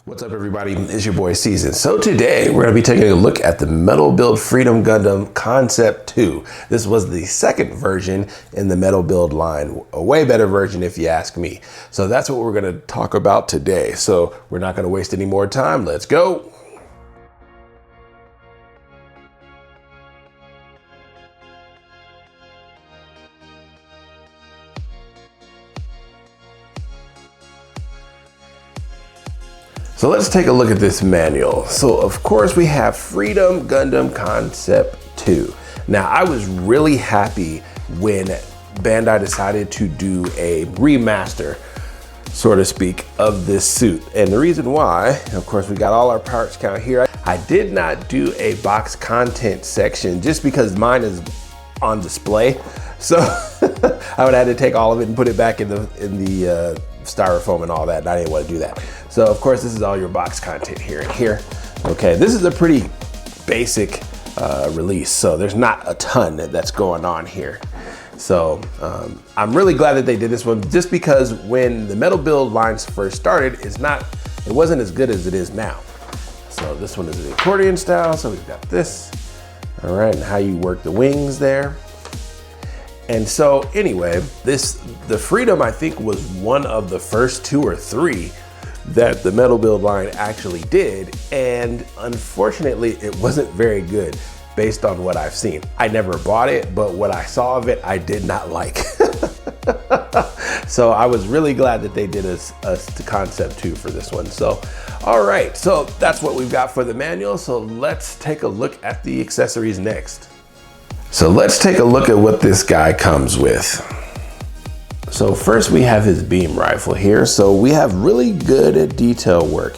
What's up, everybody? It's your boy Season. So today we're going to be taking a look at the Metal Build Freedom Gundam Concept 2. This was the second version in the Metal Build line, a way better version if you ask me. So that's what we're going to talk about today. So we're not going to waste any more time. Let's go. So let's take a look at this manual. So of course we have Freedom Gundam Concept 2. Now I was really happy when Bandai decided to do a remaster, so to speak, of this suit. And the reason why, of course, we got all our parts count here. I did not do a box content section just because mine is on display. So I would have to take all of it and put it back in the styrofoam and all that, and I didn't want to do that. So of course this is all your box content here and here. Okay, this is a pretty basic release, so there's not a ton that's going on here. So I'm really glad that they did this one, just because when the Metal Build lines first started, it wasn't as good as it is now. So this one is the accordion style, so we've got this. All right, and how you work the wings there. And so anyway, the Freedom, I think, was one of the first 2 or 3 that the Metal Build line actually did. And unfortunately, it wasn't very good based on what I've seen. I never bought it, but what I saw of it, I did not like. So I was really glad that they did a concept 2 for this one. So, all right, so that's what we've got for the manual. So let's take a look at the accessories next. So let's take a look at what this guy comes with. So first we have his beam rifle here. So we have really good detail work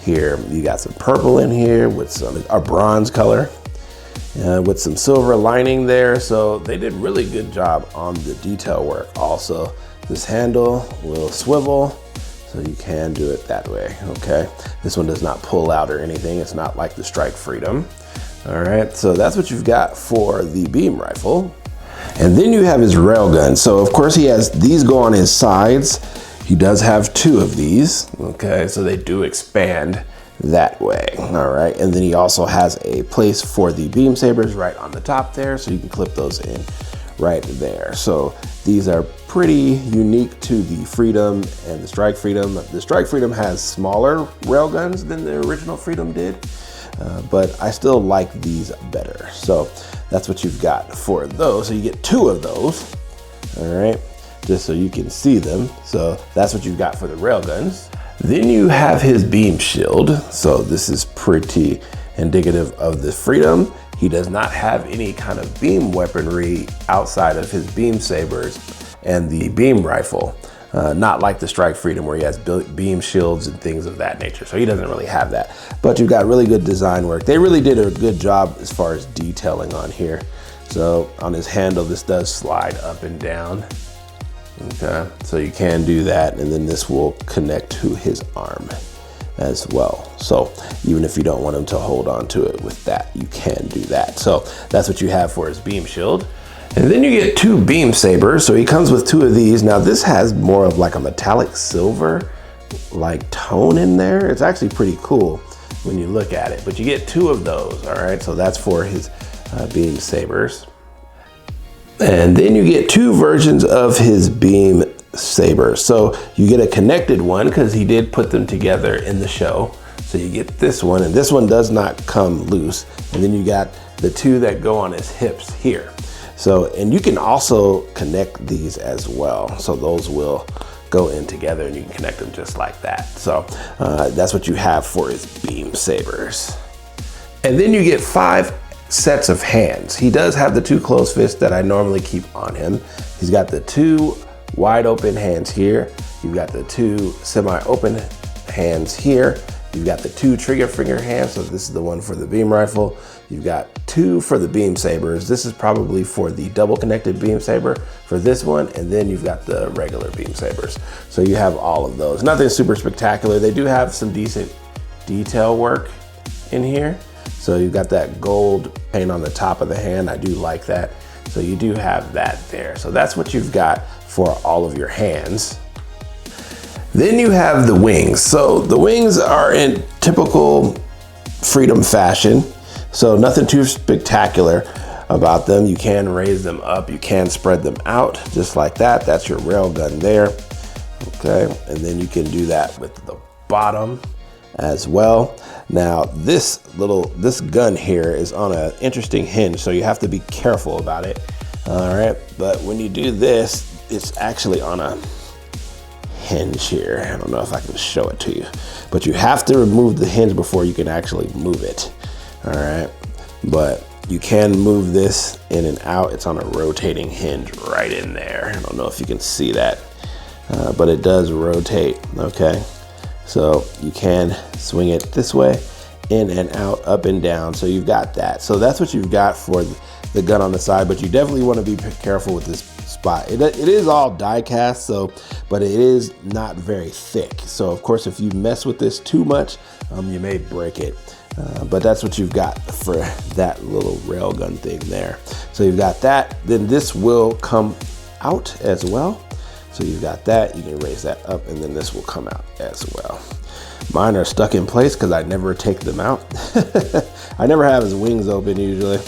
here. You got some purple in here with a bronze color with some silver lining there. So they did really good job on the detail work. Also, this handle will swivel, so you can do it that way, okay? This one does not pull out or anything. It's not like the Strike Freedom. All right, so that's what you've got for the beam rifle. And then you have his railgun. So of course he has these go on his sides. He does have 2 of these, okay? So they do expand that way, all right? And then he also has a place for the beam sabers right on the top there, so you can clip those in right there. So these are pretty unique to the Freedom and the Strike Freedom. The Strike Freedom has smaller railguns than the original Freedom did. But I still like these better. So that's what you've got for those. So you get 2 of those, all right, just so you can see them. So that's what you've got for the railguns. Then you have his beam shield. So this is pretty indicative of the Freedom. He does not have any kind of beam weaponry outside of his beam sabers and the beam rifle. Not like the Strike Freedom where he has beam shields and things of that nature. So he doesn't really have that, but you've got really good design work. They really did a good job as far as detailing on here. So on his handle, this does slide up and down. Okay, so you can do that. And then this will connect to his arm as well. So even if you don't want him to hold on to it with that, you can do that. So that's what you have for his beam shield. And then you get 2 beam sabers. So he comes with 2 of these. Now this has more of like a metallic silver like tone in there. It's actually pretty cool when you look at it, but you get 2 of those. All right, so that's for his beam sabers. And then you get 2 versions of his beam saber. So you get a connected one because he did put them together in the show. So you get this one, and this one does not come loose. And then you got the 2 that go on his hips here. So, and you can also connect these as well. So those will go in together and you can connect them just like that. So that's what you have for his beam sabers. And then you get 5 sets of hands. He does have the 2 closed fists that I normally keep on him. He's got the 2 wide open hands here. You've got the 2 semi-open hands here. You've got the 2 trigger finger hands. So this is the one for the beam rifle. You've got 2 for the beam sabers. This is probably for the double connected beam saber for this one. And then you've got the regular beam sabers. So you have all of those. Nothing super spectacular. They do have some decent detail work in here. So you've got that gold paint on the top of the hand. I do like that. So you do have that there. So that's what you've got for all of your hands. Then you have the wings. So the wings are in typical Freedom fashion. So nothing too spectacular about them. You can raise them up, you can spread them out just like that. That's your railgun there. Okay, and then you can do that with the bottom as well. Now this gun here is on an interesting hinge, so you have to be careful about it. All right, but when you do this, it's actually on a hinge here. I don't know if I can show it to you, but you have to remove the hinge before you can actually move it. All right, but you can move this in and out. It's on a rotating hinge right in there. I don't know if you can see that, but it does rotate. Okay, so you can swing it this way, in and out, up and down. So you've got that. So that's what you've got for the gun on the side, but you definitely want to be careful with this spot. It is all die cast, so, but it is not very thick. So of course, if you mess with this too much, you may break it. But that's what you've got for that little railgun thing there. So you've got that. Then this will come out as well. So you've got that. You can raise that up, and then this will come out as well. Mine are stuck in place because I never take them out. I never have his wings open usually.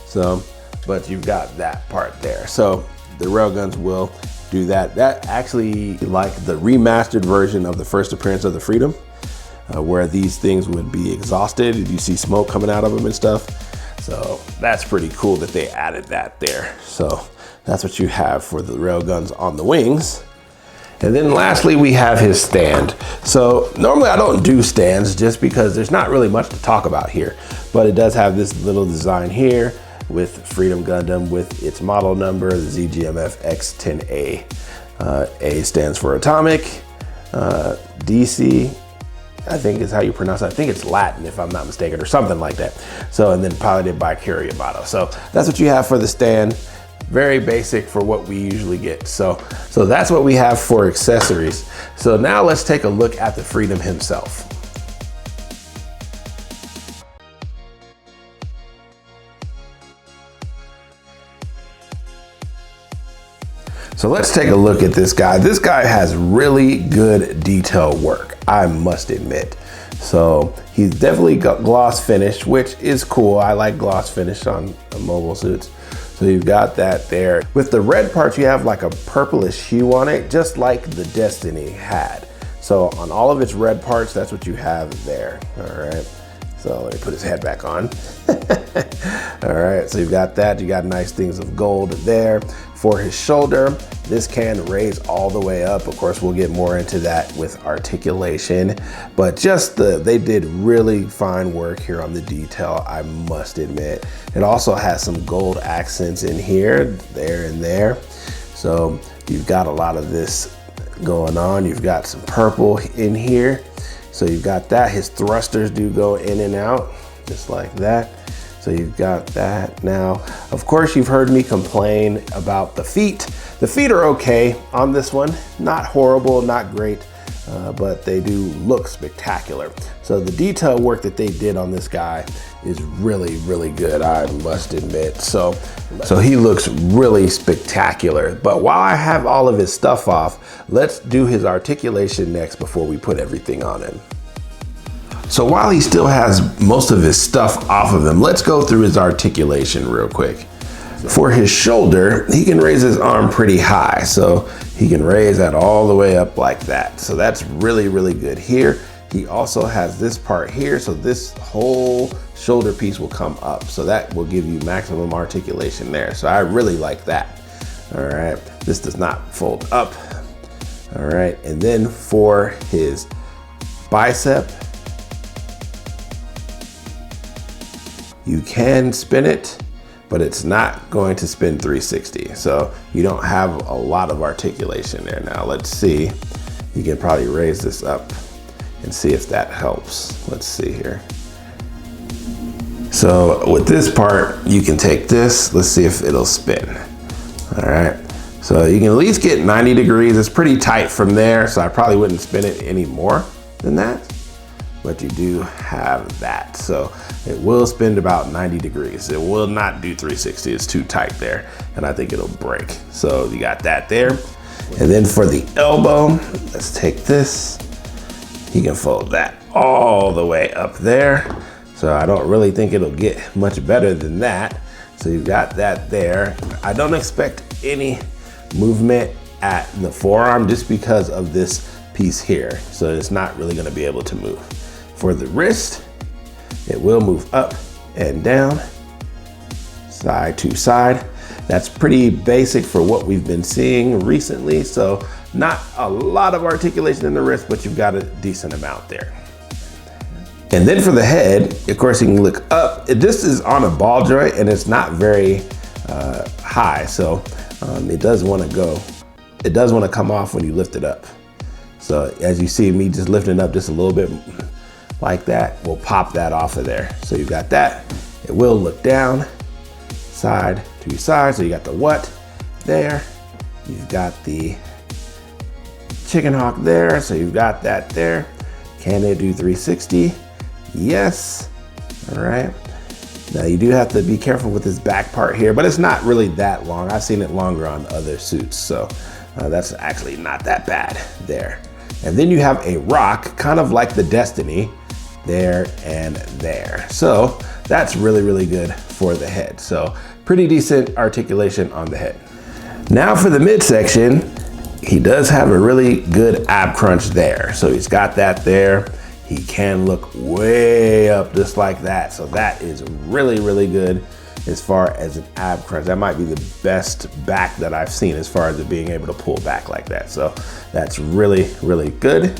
So, but you've got that part there. So the railguns will do that. That actually like the remastered version of the first appearance of the Freedom, where these things would be exhausted. You see smoke coming out of them and stuff. So that's pretty cool that they added that there. So that's what you have for the railguns on the wings. And then lastly, we have his stand. So normally I don't do stands just because there's not really much to talk about here, but it does have this little design here with Freedom Gundam with its model number, the ZGMF X10A. A stands for atomic, DC, I think is how you pronounce it. I think it's Latin if I'm not mistaken, or something like that. So, and then piloted by Yamato. So that's what you have for the stand. Very basic for what we usually get. So that's what we have for accessories. So now let's take a look at the Freedom himself. So let's take a look at this guy. This guy has really good detail work, I must admit. So he's definitely got gloss finish, which is cool. I like gloss finish on mobile suits. So you've got that there. With the red parts, you have like a purplish hue on it, just like the Destiny had. So on all of its red parts, that's what you have there, all right? So let me put his head back on. All right, so you've got that. You got nice things of gold there. For his shoulder, this can raise all the way up. Of course, we'll get more into that with articulation, but just they did really fine work here on the detail, I must admit. It also has some gold accents in here, there and there. So you've got a lot of this going on. You've got some purple in here. So you've got that. His thrusters do go in and out, just like that. So you've got that. Now, of course, you've heard me complain about the feet. The feet are okay on this one. Not horrible, not great, but they do look spectacular. So the detail work that they did on this guy is really, really good, I must admit. So he looks really spectacular. But while I have all of his stuff off, let's do his articulation next before we put everything on him. So while he still has most of his stuff off of him, let's go through his articulation real quick. For his shoulder, he can raise his arm pretty high. So he can raise that all the way up like that. So that's really, really good here. He also has this part here. So this whole shoulder piece will come up. So that will give you maximum articulation there. So I really like that. All right, this does not fold up. All right, and then for his bicep, you can spin it, but it's not going to spin 360. So you don't have a lot of articulation there. Now let's see, you can probably raise this up and see if that helps. Let's see here. So with this part, you can take this, let's see if it'll spin. All right, so you can at least get 90 degrees. It's pretty tight from there, so I probably wouldn't spin it any more than that, but you do have that. So it will spin about 90 degrees. It will not do 360, it's too tight there, and I think it'll break. So you got that there. And then for the elbow, let's take this. He can fold that all the way up there. So I don't really think it'll get much better than that. So you've got that there. I don't expect any movement at the forearm just because of this piece here. So it's not really gonna be able to move. For the wrist, it will move up and down, side to side. That's pretty basic for what we've been seeing recently. So not a lot of articulation in the wrist, but you've got a decent amount there. And then for the head, of course, you can look up. This is on a ball joint and it's not very high. So it does want to come off when you lift it up. So as you see me just lifting up just a little bit like that, we'll pop that off of there. So you've got that. It will look down, side to side. So you got the what there. You've got the chicken hawk there. So you've got that there. Can it do 360? Yes. All right. Now you do have to be careful with this back part here, but it's not really that long. I've seen it longer on other suits. So that's actually not that bad there. And then you have a rock, kind of like the Destiny, there and there. So that's really, really good for the head. So pretty decent articulation on the head. Now for the midsection, he does have a really good ab crunch there. So he's got that there. He can look way up just like that. So that is really, really good as far as an ab crunch. That might be the best back that I've seen as far as it being able to pull back like that. So that's really, really good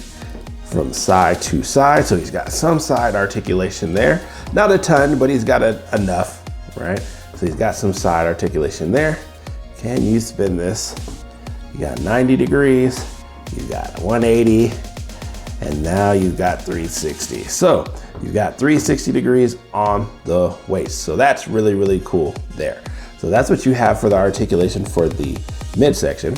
from side to side. So he's got some side articulation there. Not a ton, but he's got enough, right? So he's got some side articulation there. Can you spin this? You got 90 degrees, you got 180, and now you've got 360. So you've got 360 degrees on the waist. So that's really, really cool there. So that's what you have for the articulation for the midsection.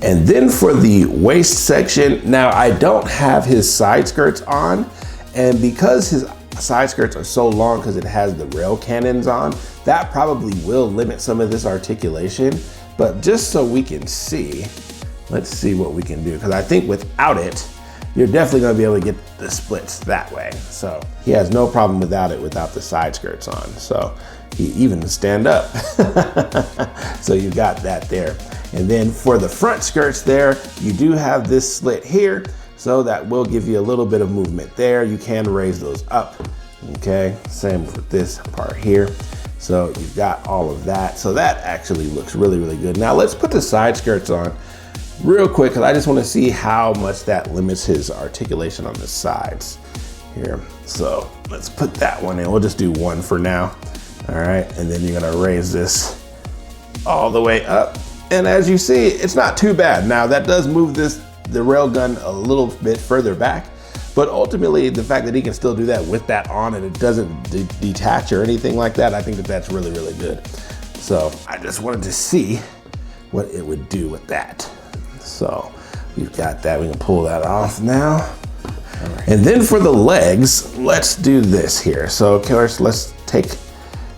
And then for the waist section, now I don't have his side skirts on, and because his side skirts are so long because it has the rail cannons on, that probably will limit some of this articulation. But just so we can see, let's see what we can do. Because I think without it, you're definitely gonna be able to get the splits that way. So he has no problem without it, without the side skirts on. So he even stand up. So you got that there. And then for the front skirts there, you do have this slit here. So that will give you a little bit of movement there. You can raise those up, okay? Same with this part here. So you've got all of that. So that actually looks really, really good. Now let's put the side skirts on real quick, because I just want to see how much that limits his articulation on the sides here. So let's put that one in. We'll just do one for now. All right, and then you're gonna raise this all the way up. And as you see, it's not too bad. Now that does move the rail gun a little bit further back, but ultimately the fact that he can still do that with that on and it doesn't detach or anything like that, I think that that's really, really good. So I just wanted to see what it would do with that. So we've got that, we can pull that off now. And then for the legs, let's do this here. So of course, let's take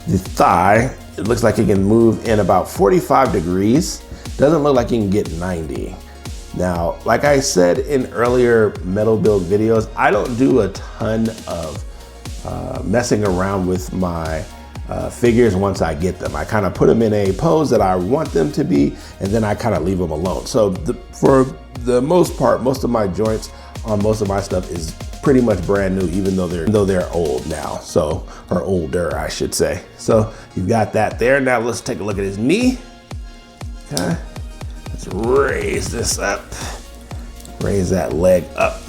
the thigh. It looks like it can move in about 45 degrees. Doesn't look like you can get 90. Now, like I said in earlier metal build videos, I don't do a ton of messing around with my figures once I get them. I kind of put them in a pose that I want them to be, and then I kind of leave them alone. So for the most part, most of my joints on most of my stuff is pretty much brand new, even though they're old now. So, or older, I should say. So you've got that there. Now let's take a look at his knee. Okay. Let's raise this up. Raise that leg up.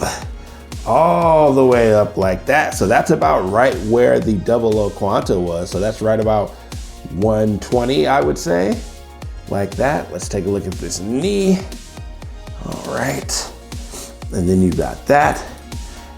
All the way up like that. So that's about right where the 00 Quanta was. So that's right about 120, I would say, like that. Let's take a look at this knee. All right. And then you got that.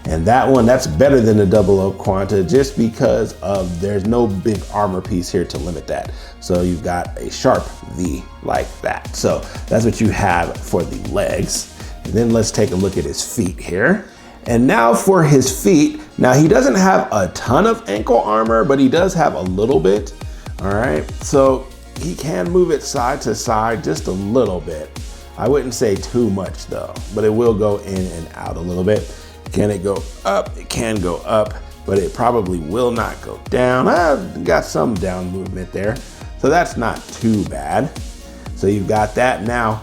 And that one, that's better than the 00 Quanta just because of there's no big armor piece here to limit that. So you've got a sharp V like that. So that's what you have for the legs. And then let's take a look at his feet here. And now for his feet, now he doesn't have a ton of ankle armor, but he does have a little bit, all right? So he can move it side to side just a little bit. I wouldn't say too much though, but it will go in and out a little bit. Can it go up? It can go up, but it probably will not go down. Got some down movement there. So that's not too bad. So you've got that. Now,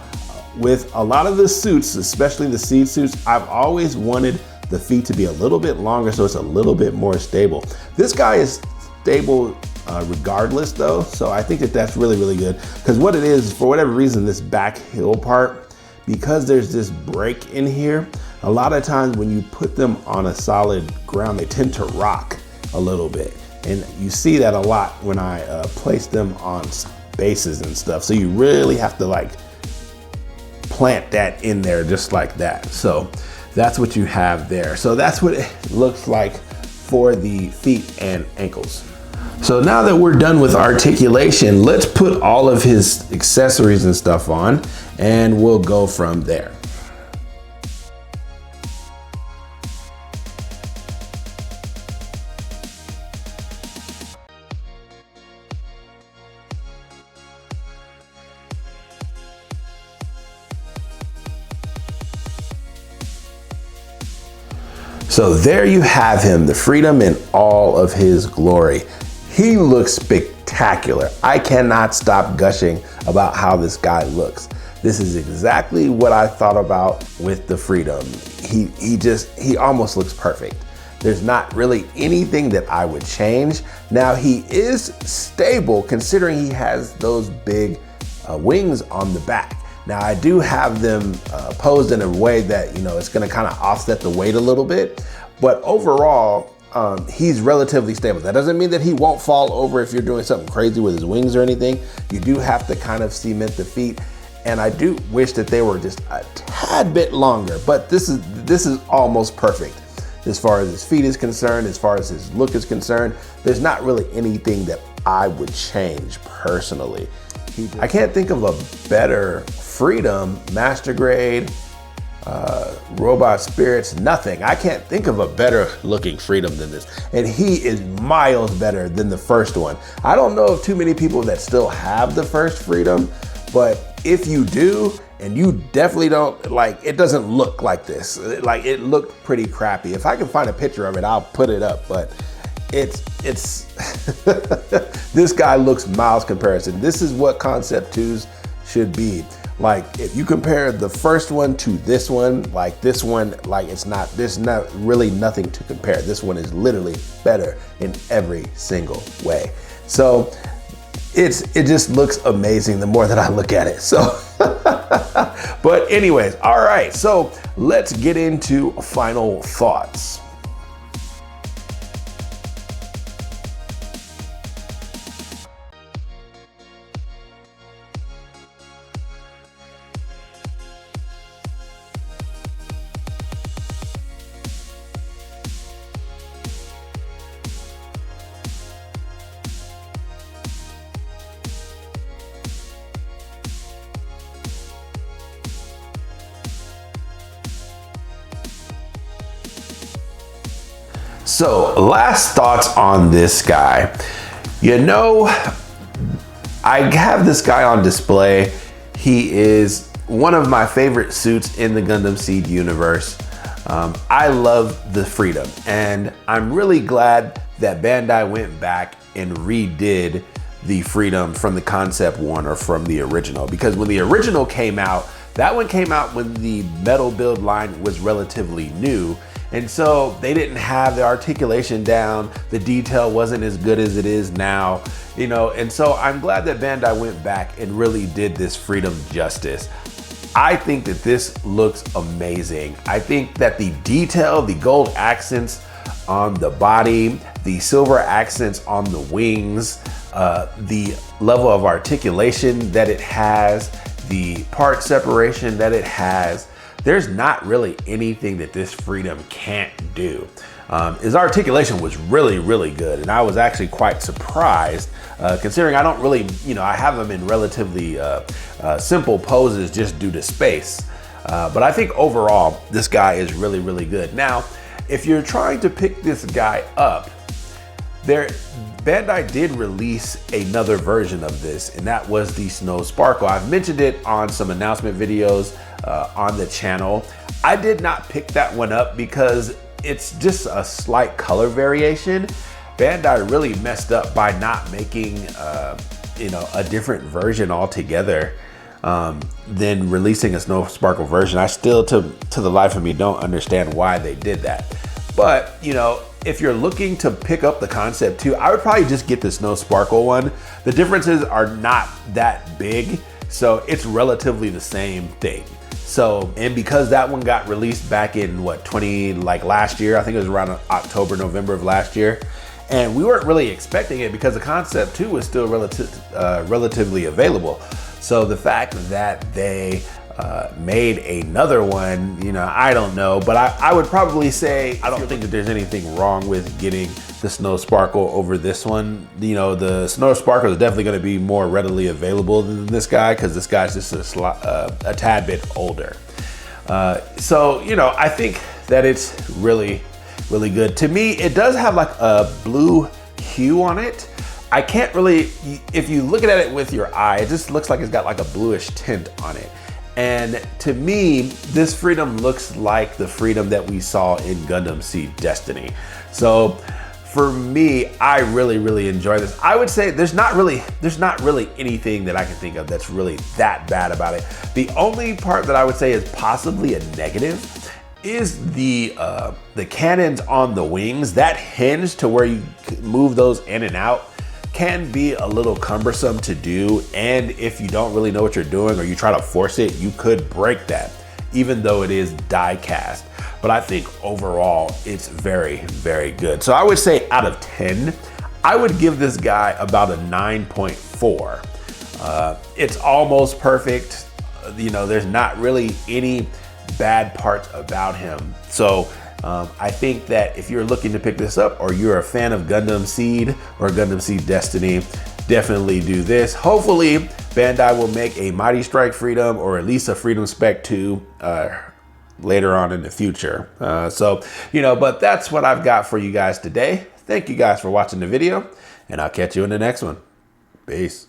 with a lot of the suits, especially the seed suits, I've always wanted the feet to be a little bit longer so it's a little bit more stable. This guy is stable regardless though, so I think that that's really, really good. Because what it is, for whatever reason, this back heel part, because there's this break in here, a lot of times when you put them on a solid ground, they tend to rock a little bit. And you see that a lot when I place them on bases and stuff. So you really have to like plant that in there just like that. So that's what you have there. So that's what it looks like for the feet and ankles. So now that we're done with articulation, let's put all of his accessories and stuff on and we'll go from there. So there you have him, the Freedom in all of his glory. He looks spectacular. I cannot stop gushing about how this guy looks. This is exactly what I thought about with the Freedom. He almost looks perfect. There's not really anything that I would change. Now he is stable considering he has those big wings on the back. Now I do have them posed in a way that, you know, it's gonna kind of offset the weight a little bit, but overall, he's relatively stable. That doesn't mean that he won't fall over if you're doing something crazy with his wings or anything. You do have to kind of cement the feet. And I do wish that they were just a tad bit longer, but this is almost perfect. As far as his feet is concerned, as far as his look is concerned, there's not really anything that I would change personally. I can't think of a better Freedom, Master Grade, Robot Spirits, nothing. I can't think of a better looking Freedom than this. And he is miles better than the first one. I don't know of too many people that still have the first Freedom, but if you do, and you definitely don't, like, it doesn't look like this. Like, it looked pretty crappy. If I can find a picture of it, I'll put it up, but it's this guy looks miles comparison. This is what Concept 2s should be. Like, if you compare the first one to this one, like this one, like there's not really nothing to compare. This one is literally better in every single way. So it just looks amazing the more that I look at it. So, but anyways, all right. So let's get into final thoughts. So last thoughts on this guy. You know, I have this guy on display. He is one of my favorite suits in the Gundam Seed universe. I love the Freedom, and I'm really glad that Bandai went back and redid the Freedom from the Concept 1 or from the original, because when the original came out, that one came out when the metal build line was relatively new. And so they didn't have the articulation down. The detail wasn't as good as it is now, you know? And so I'm glad that Bandai went back and really did this Freedom justice. I think that this looks amazing. I think that the detail, the gold accents on the body, the silver accents on the wings, the level of articulation that it has, the part separation that it has, there's not really anything that this Freedom can't do. His articulation was really, really good. And I was actually quite surprised, considering I don't really, you know, I have him in relatively simple poses just due to space. But I think overall, this guy is really, really good. Now, if you're trying to pick this guy up, Bandai did release another version of this, and that was the Snow Sparkle. I've mentioned it on some announcement videos on the channel. I did not pick that one up because it's just a slight color variation. Bandai really messed up by not making you know, a different version altogether than releasing a Snow Sparkle version. I still, to the life of me, don't understand why they did that. But, you know, if you're looking to pick up the Concept 2, I would probably just get the Snow Sparkle one. The differences are not that big, so it's relatively the same thing. So, and because that one got released back in what, last year, I think it was around October, November of last year, and we weren't really expecting it because the Concept 2 was still relatively available. So the fact that they made another one, you know, I don't know, but I would probably say I don't think that there's anything wrong with getting the Snow Sparkle over this one. You know, the Snow Sparkle is definitely going to be more readily available than this guy because this guy's just a tad bit older. So, you know, I think that it's really good. To me, it does have like a blue hue on it. I can't really, if you look at it with your eye, it just looks like it's got like a bluish tint on it. And to me, this Freedom looks like the Freedom that we saw in Gundam Seed Destiny. So for me, I really enjoy this. I would say there's not really anything that I can think of that's really that bad about it. The only part that I would say is possibly a negative is the cannons on the wings. That hinge to where you move those in and out can be a little cumbersome to do, and if you don't really know what you're doing or you try to force it, you could break that, even though it is die cast. But I think overall it's very good. So I would say out of 10, I would give this guy about a 9.4. It's almost perfect. You know, there's not really any bad parts about him. So I think that if you're looking to pick this up or you're a fan of Gundam Seed or Gundam Seed Destiny, definitely do this. Hopefully Bandai will make a Mighty Strike Freedom or at least a Freedom Spec 2 later on in the future. So, you know, but that's what I've got for you guys today. Thank you guys for watching the video, and I'll catch you in the next one. Peace.